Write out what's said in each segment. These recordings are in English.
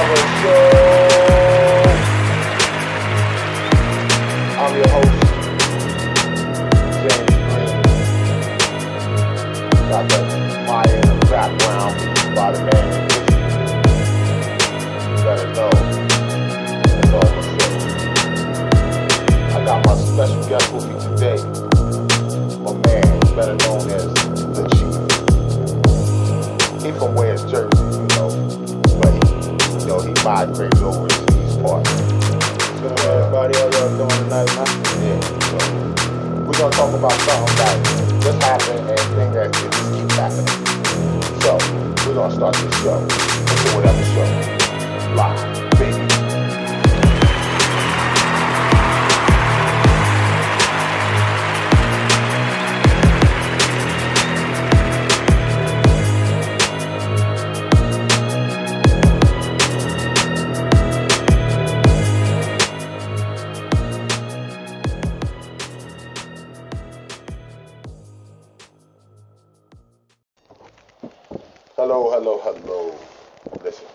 another show. I'm your host, James Green. Got that fire in the background by the man in this. You better know. That's all I'm saying. I got my special guest with me today. My man, better known as the Chief. He from West Jersey, but he migrated over to these parts. So everybody, how y'all doing tonight, man? Yeah, so we're gonna talk about something that just happened and things that just keep happening. So we're gonna start this show, or whatever show, live, baby. Hello. Listen.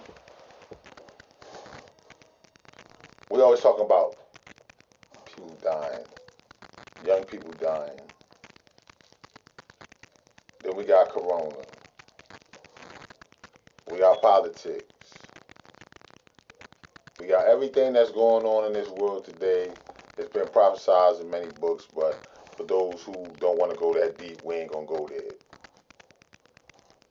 We always talking about people dying, young people dying. Then we got Corona. We got politics. We got everything that's going on in this world today. It's been prophesied in many books, but for those who don't want to go that deep, we ain't gonna go there.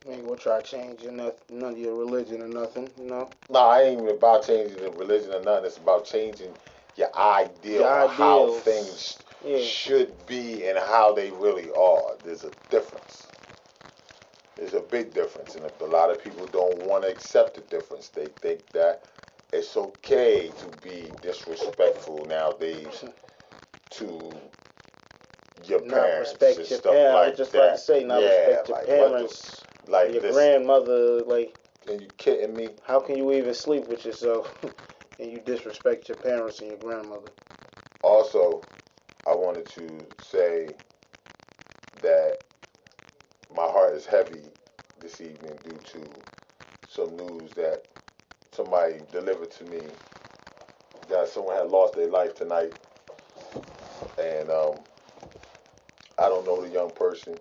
We ain't gonna try changing none of your religion or nothing, Nah, I ain't even about changing the religion or nothing. It's about changing your ideal of how things should be and how they really are. There's a difference. There's a big difference. And if a lot of people don't want to accept the difference, they think that it's okay to be disrespectful nowadays to your parents and stuff like just that. Like to say, not respect your parents. Like your grandmother, Are you kidding me? How can you even sleep with yourself and you disrespect your parents and your grandmother? Also, I wanted to say that my heart is heavy this evening due to some news that somebody delivered to me that someone had lost their life tonight. And I don't know the young person.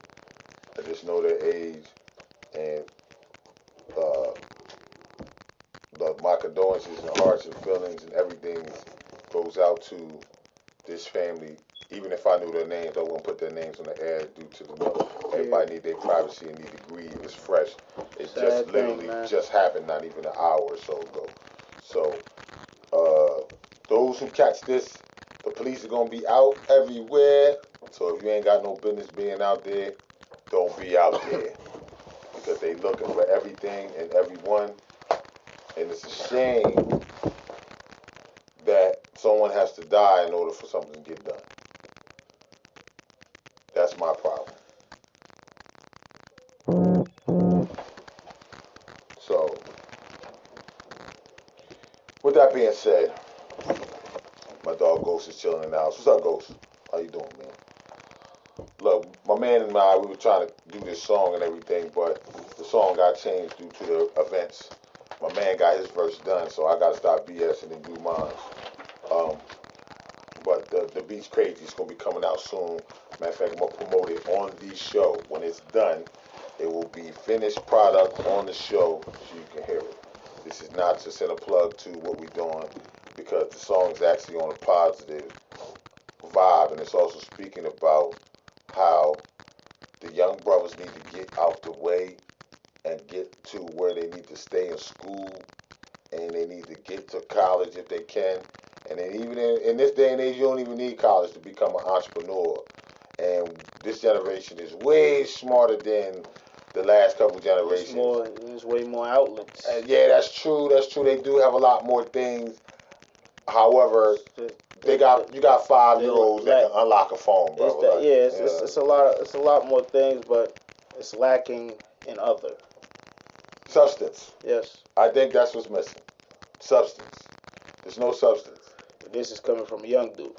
I just know their age. And my condolences and hearts and feelings and everything goes out to this family. Even if I knew their names, I wouldn't put their names on the air due to everybody need their privacy and need to grieve. It's fresh. It just literally just happened not even an hour or so ago. So those who catch this, the police are gonna be out everywhere. So if you ain't got no business being out there, don't be out there. Because they looking for everything and everyone. And it's a shame that someone has to die in order for something to get done. That's my problem. So, with that being said, my dog Ghost is chilling in the house. What's up, Ghost? How you doing, man? Look, my man and I, we were trying to do this song and everything, but the song got changed due to the events. My man got his verse done, so I got to stop BSing and do mine. But the beat's crazy. It's going to be coming out soon. Matter of fact, I'm going to promote it on the show. When it's done, it will be finished product on the show so you can hear it. This is not to send a plug to what we're doing because the song's actually on a positive vibe, and it's also speaking about how the young brothers need to get out the way and get to where they need to stay in school, and they need to get to college if they can. And then even in this day and age, you don't even need college to become an entrepreneur. And this generation is way smarter than the last couple generations. There's way more outlets. Yeah, that's true. They do have a lot more things. However, you got 5-year-olds that can unlock a phone, bro. It's a lot more things, but it's lacking in other substance. Yes, I think that's what's missing. Substance. There's no substance. This is coming from a young dude.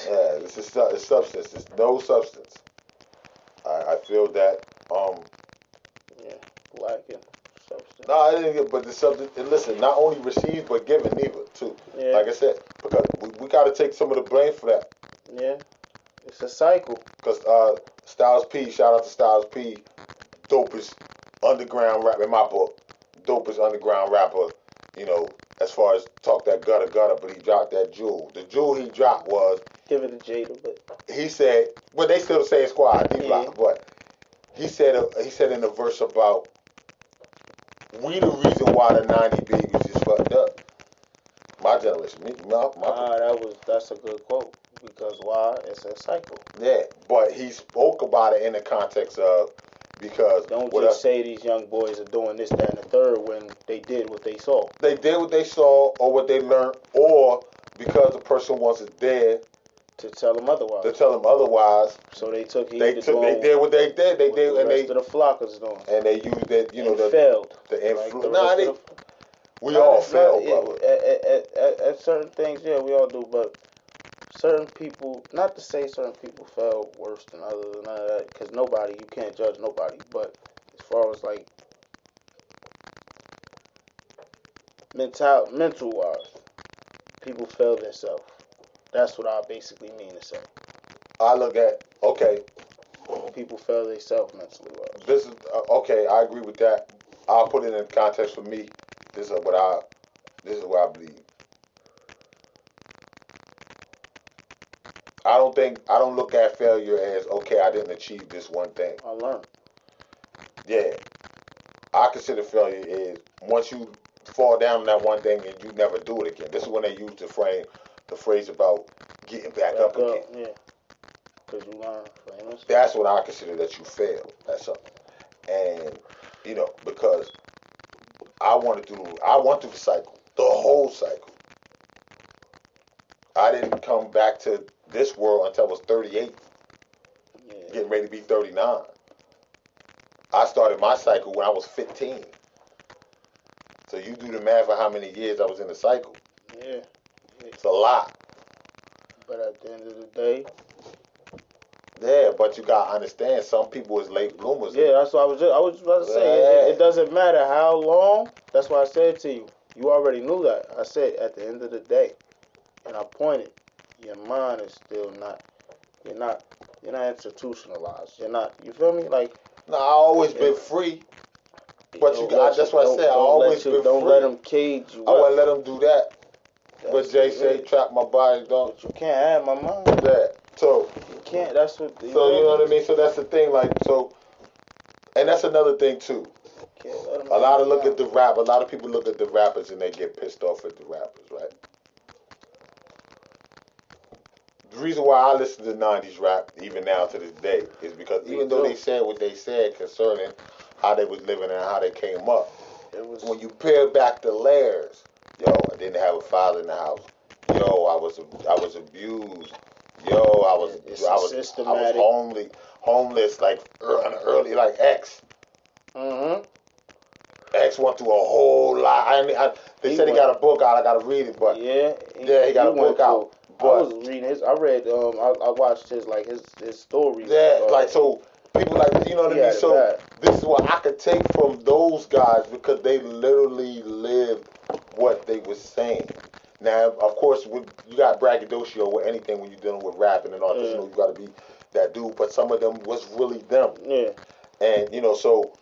Yeah, this is substance. There's no substance. I feel that lacking. substance. No, I didn't get, but the subject, and listen, not only received, but given neither, too. Yeah. Like I said, because we got to take some of the blame for that. Yeah. It's a cycle. Because Styles P, shout out to Styles P, dopest underground rap, in my book, dopest underground rapper, you know, as far as talk that gutter, but he dropped that jewel. The jewel he dropped was, Give it to Jada, but he said, well, they still say squad, D-Block, but he said in the verse about, we the reason why the 90 babies is fucked up. My generation, that's a good quote. Because why? It's a cycle. Yeah, but he spoke about it in the context of, because don't just say these young boys are doing this, that, and the third when they did what they saw. They did what they saw, or what they learned, or because the person wasn't there to tell them otherwise. So they did what they did. They did, and the rest of the flock is doing. And they used it, failed. The influence. We all fail, brother. At certain things, yeah, we all do, but certain people, not to say certain people fell worse than others and none of that, because you can't judge nobody, but as far as like mental wise, people fail themselves. That's what I basically mean to say. I look at, okay. People fail themselves mentally wise. This is, okay, I agree with that. I'll put it in context for me. This is what I believe. I don't look at failure as, okay, I didn't achieve this one thing. I learned. Yeah. I consider failure is once you fall down on that one thing and you never do it again. This is when they use the phrase about getting back up again. Yeah. Because you learn famous. That's what I consider that you failed. That's something. And, because I went through the cycle, the whole cycle. I didn't come back to this world until I was 38, getting ready to be 39. I started my cycle when I was 15. So you do the math of how many years I was in the cycle. Yeah. It's a lot. But at the end of the day. Yeah, but you gotta understand, some people is late bloomers. Yeah, that's what I was about to say. It doesn't matter how long. That's why I said to you. You already knew that. I said at the end of the day, and I pointed. Your mind is still not. You're not institutionalized. You're not. You feel me? Like. No, I always been free. But that's what I said. I always been free. Don't let them cage you. I wouldn't let them do that. But Jay say, trap my body, don't. But you can't have my mind. Yeah. So. You can't. That's what. So you know what I mean. So that's the thing. Like so. And that's another thing too. A lot of people look at the rappers and they get pissed off at the rappers, right? The reason why I listen to 90s rap, even now to this day, is because even though they said what they said concerning how they was living and how they came up, when you peel back the layers, I didn't have a father in the house. I was abused. I was homeless, like early, like X. Mm-hmm. X went through a whole lot. They said he got a book out. I got to read it, but he got a book out. But I was reading his. I read. I watched his stories. Yeah, so people you know what I mean. So this is what I could take from those guys because they literally lived what they were saying. Now, of course, you got braggadocio with anything when you're dealing with rapping and all that. You got to be that dude. But some of them was really them. Yeah. And so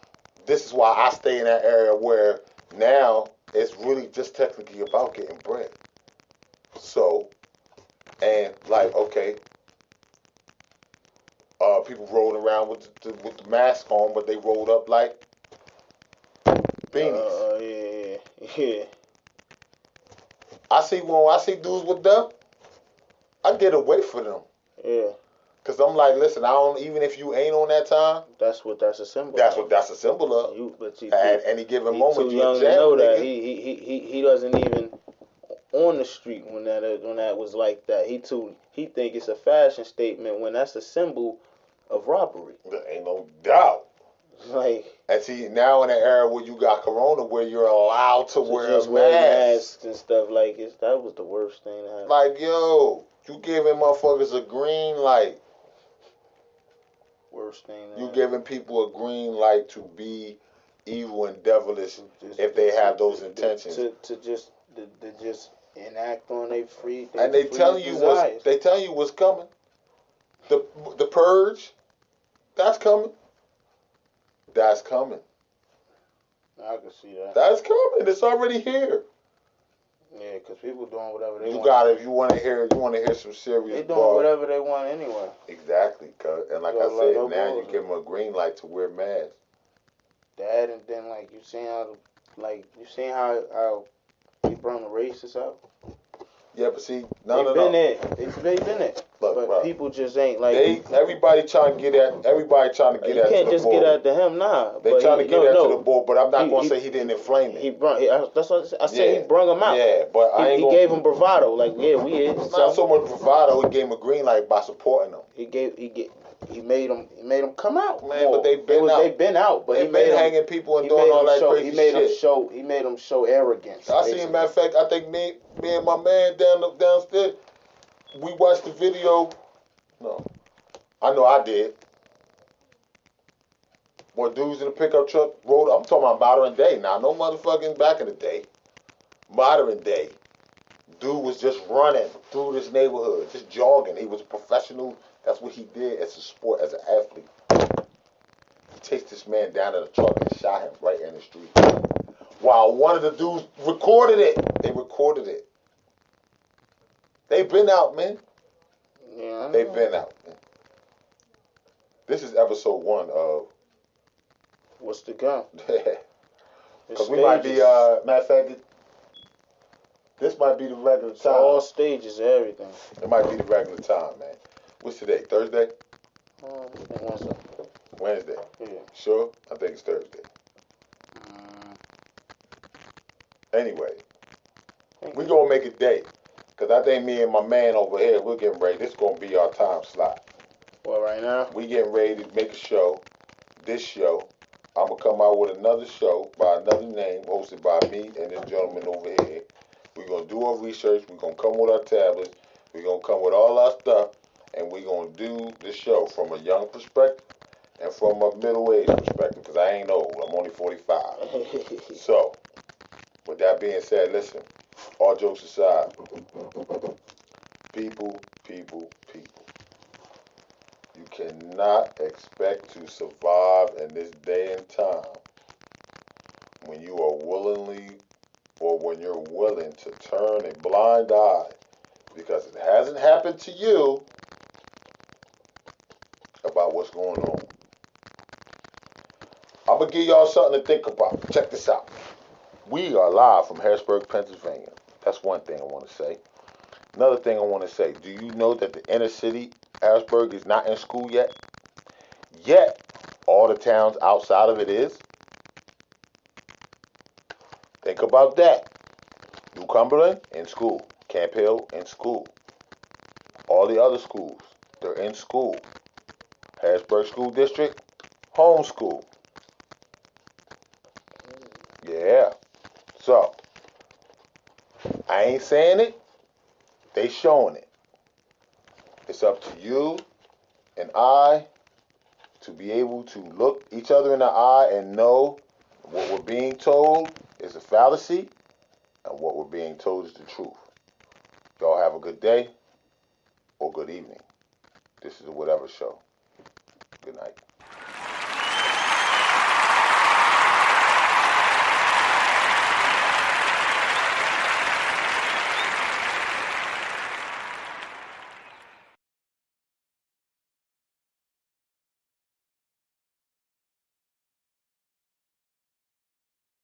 this is why I stay in that area where now it's really just technically about getting bread. So. And okay, people rolling around with the mask on, but they rolled up like beanies. Yeah. I see dudes with them. I get away from them. Yeah. Cause I'm like, listen, I don't. Even if you ain't on that time, that's a symbol. That's what that's a symbol of. At any given moment, you young to know that he doesn't even. On the street when that was like that. He think it's a fashion statement when that's a symbol of robbery. There ain't no doubt. And see now in the era where you got Corona, where you're allowed to wear masks and stuff that was the worst thing to happen. Like you giving motherfuckers a green light. Worst thing. You giving people a green light to be evil and devilish if they have those intentions. To just enact on their free. And they telling you what's coming. The purge, that's coming. That's coming. I can see that. That's coming. It's already here. Yeah, because people doing whatever they want. You got it. If you want to hear some serious. They doing whatever they want anyway. Exactly, and like I said, now you give them a green light to wear masks. That, and then like you seen how he brought the racists out. Yeah, but see, They've been there. Look, but bro, people just ain't like. Everybody trying to get at. You can't just get at him now. They trying to get to the board, but I'm not going to say he didn't inflame it. That's what I said. He brung him out. Yeah, but he gave him bravado. Like, yeah, we is. It's not so much bravado. He gave him a green light by supporting him. He made them come out. Man, but they've been out. But he made hanging people and doing all that crazy shit. He made them show arrogance. I see. Matter of fact, I think me and my man downstairs, we watched the video. No, I know I did. What dudes in the pickup truck rode? I'm talking about modern day now. No motherfucking back in the day. Modern day. Dude was just running through this neighborhood, just jogging. He was a professional. That's what he did as a sport, as an athlete. He chased this man down in a truck and shot him right in the street. While one of the dudes recorded it. They recorded it. They've been out, man. Yeah. They've been out, man. This is episode 1 of... What's to come? Because we might be, matter of fact, this might be the regular time. All stages, everything. It might be the regular time, man. What's today? Thursday? Wednesday. Wednesday? Yeah. Sure? I think it's Thursday. Anyway, we're going to make a date. Because I think me and my man over here, we're getting ready. This is going to be our time slot. Well, right now? We getting ready to make a show. This show. I'm going to come out with another show by another name, hosted by me and this gentleman over here. We're going to do our research. We're going to come with our tablets. We're going to come with all our stuff. And we're going to do the show from a young perspective and from a middle-aged perspective. Because I ain't old. I'm only 45. So, with that being said, listen. All jokes aside. People. You cannot expect to survive in this day and time when you are when you're willing to turn a blind eye because it hasn't happened to you about what's going on. I'm going to give y'all something to think about. Check this out. We are live from Harrisburg, Pennsylvania. That's one thing I want to say. Another thing I want to say, do you know that the inner city, Harrisburg, is not in school yet? Yet, all the towns outside of it is. Think about that. New Cumberland, in school. Camp Hill, in school. All the other schools, they're in school. Harrisburg School District, homeschool. Yeah. So, I ain't saying it. They showing it. It's up to you and I to be able to look each other in the eye and know what we're being told is a fallacy and what we're being told is the truth. Y'all have a good day or good evening. This is the Whatever Show. Good night.